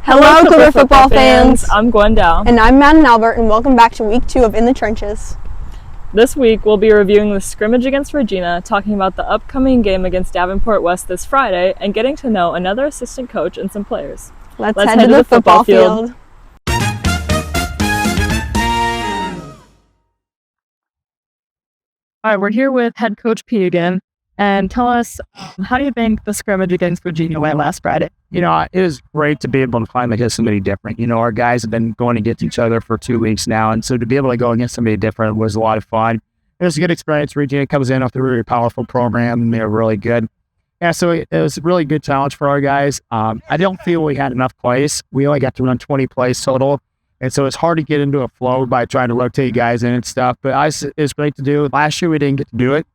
Hello, Cougar football fans. I'm Gwendal. And I'm Madden Albert, and welcome back to week 2 of In the Trenches. This week, we'll be reviewing the scrimmage against Regina, talking about the upcoming game against Davenport West this Friday, and getting to know another assistant coach and some players. Let's head to the football field. All right, we're here with head coach P again. And tell us, how do you think the scrimmage against Regina went last Friday? It was great to be able to finally get somebody different. Our guys have been going against each other for 2 weeks now. And so to be able to go against somebody different was a lot of fun. It was a good experience. Regina comes in off a really powerful program, and they're really good. Yeah, so it was a really good challenge for our guys. I don't feel we had enough plays. We only got to run 20 plays total. And so it's hard to get into a flow by trying to rotate guys in and stuff. But it's great to do. Last year, we didn't get to do it.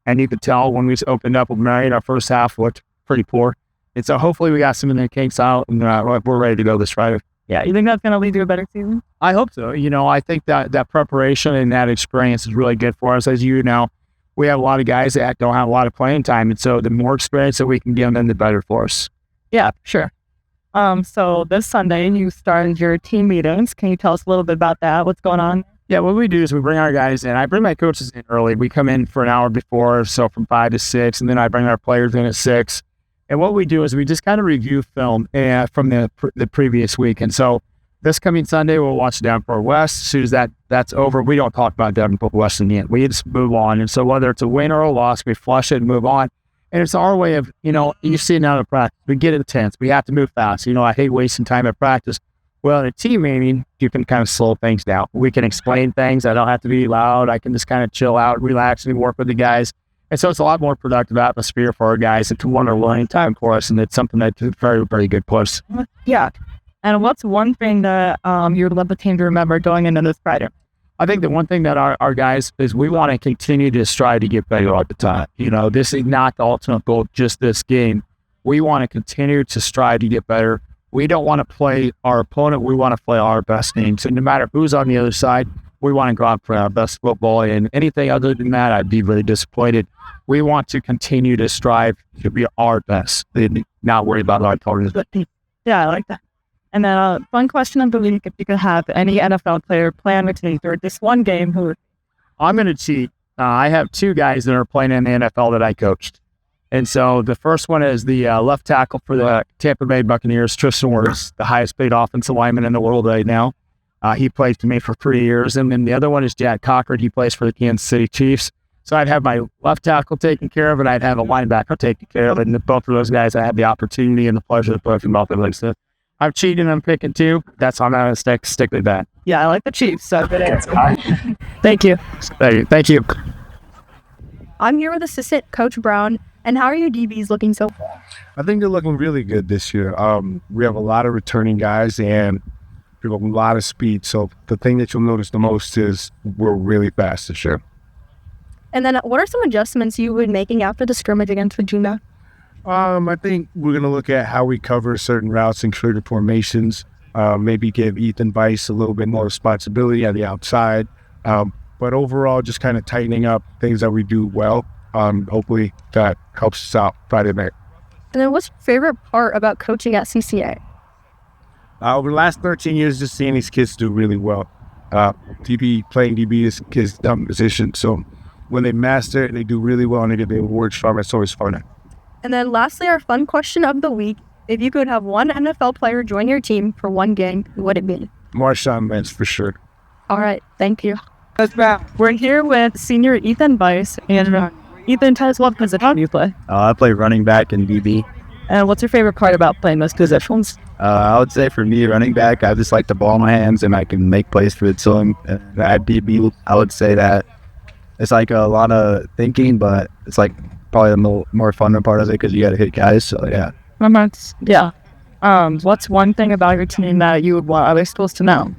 And you could tell when we opened up with Marion, our first half looked pretty poor. And so hopefully we got some of the kinks out, and we're ready to go this Friday. Yeah, you think that's going to lead to a better season? I hope so. I think that preparation and that experience is really good for us. As you know, we have a lot of guys that don't have a lot of playing time. And so the more experience that we can give them, the better for us. Yeah, sure. So this Sunday, you started your team meetings. Can you tell us a little bit about that? What's going on? Yeah, what we do is we bring our guys in. I bring my coaches in early. We come in for an hour before, so from 5 to 6, and then I bring our players in at 6. And what we do is we just kind of review film from the previous week. And so this coming Sunday, we'll watch Davenport West. As soon as that's over, we don't talk about Davenport West in the end. We just move on. And so whether it's a win or a loss, we flush it and move on. And it's our way of, you see it now in practice. We get intense. We have to move fast. I hate wasting time at practice. Well, in a team meeting, you can kind of slow things down. We can explain things. I don't have to be loud. I can just kind of chill out, relax, and work with the guys. And so it's a lot more productive atmosphere for our guys. It's a learning time for us, and it's something that's very, very good for us. Yeah. And what's one thing that you would love the team to remember going into this Friday? I think the one thing that our guys is we want to continue to strive to get better all the time. This is not the ultimate goal, just this game. We want to continue to strive to get better. We don't want to play our opponent. We want to play our best game. So no matter who's on the other side, we want to go out and play our best football. And anything other than that, I'd be really disappointed. We want to continue to strive to be our best, not worry about our opponents. Yeah, I like that. And then a fun question of the week, if you could have any NFL player play on the team for just one game, who would? I'm going to cheat. I have 2 guys that are playing in the NFL that I coached. And so the first one is the left tackle for the Tampa Bay Buccaneers, Tristan Wirfs, the highest paid offensive lineman in the world right now. He played for me for 3 years. And then the other one is Jack Cochran. He plays for the Kansas City Chiefs. So I'd have my left tackle taken care of, and I'd have a linebacker taken care of. And both of those guys, I had the opportunity and the pleasure to play for both of them. So I'm cheating. I'm picking 2. That's how I'm going to stick with that. Yeah, I like the Chiefs. So good answer. Thank you. Thank you. I'm here with assistant Coach Brown. And how are your DBs looking so far? I think they're looking really good this year. We have a lot of returning guys, and we have a lot of speed. So the thing that you'll notice the most is we're really fast this year. And then what are some adjustments you've been making after the scrimmage against Regina? I think we're going to look at how we cover certain routes and creative formations, maybe give Ethan Weiss a little bit more responsibility on the outside. But overall, just kind of tightening up things that we do well. Hopefully that helps us out Friday night. And then what's your favorite part about coaching at CCA? Over the last 13 years, just seeing these kids do really well. Playing DB is kids' dumb position. So when they master it, they do really well and they get the awards from it. It's always fun. And then lastly, our fun question of the week. If you could have one NFL player join your team for one game, who would it be? Marshawn Lynch for sure. All right. Thank you. We're here with senior Ethan Weiss. And Ethan, tell us what position you play. I play running back and DB. And what's your favorite part about playing those positions? I would say for me, running back, I just like the ball in my hands and I can make plays for the team. And at DB, I would say that it's like a lot of thinking, but it's like probably the more fun part of it because you got to hit guys. So yeah. Yeah. What's one thing about your team that you would want other schools to know?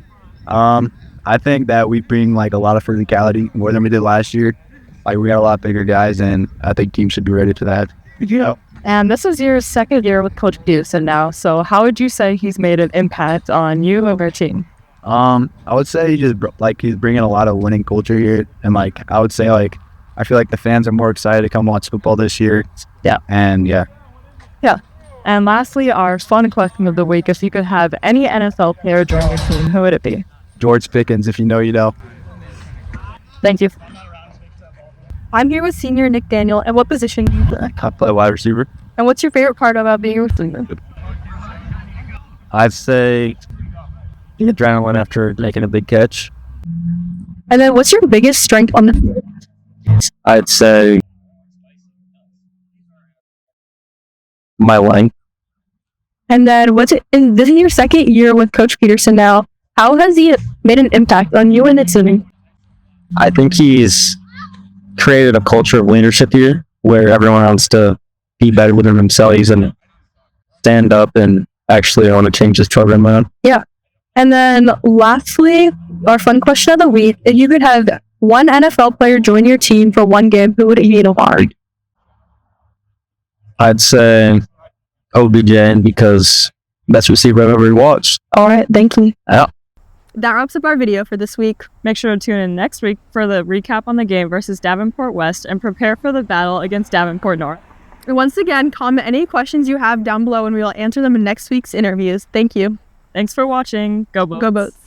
I think that we bring like a lot of physicality more than we did last year. Like we got a lot bigger guys, and I think teams should be ready for that. Yeah. And this is your second year with Coach Pedersen now. So how would you say he's made an impact on you and your team? I would say he's bringing a lot of winning culture here, and I would say I feel like the fans are more excited to come watch football this year. Yeah. And yeah. And lastly, our fun question of the week: if you could have any NFL player join your team, who would it be? George Pickens, if you know, you know. Thank you. I'm here with senior Nick Daniel. And what position do you play? I play wide receiver. And what's your favorite part about being a receiver? I'd say the adrenaline after making a big catch. And then what's your biggest strength on the field? I'd say my length. And then this is your second year with Coach Pedersen now. How has he made an impact on you and the team? I think he's created a culture of leadership here where everyone wants to be better within themselves and stand up and actually want to change this program around. Yeah. And then lastly, our fun question of the week: if you could have one NFL player join your team for one game, who would it be and why? I'd say OBJ because best receiver I've ever watched. All right, thank you. Yeah. That wraps up our video for this week. Make sure to tune in next week for the recap on the game versus Davenport West and prepare for the battle against Davenport North. And once again, comment any questions you have down below and we will answer them in next week's interviews. Thank you. Thanks for watching. Go Boats. Go Boats.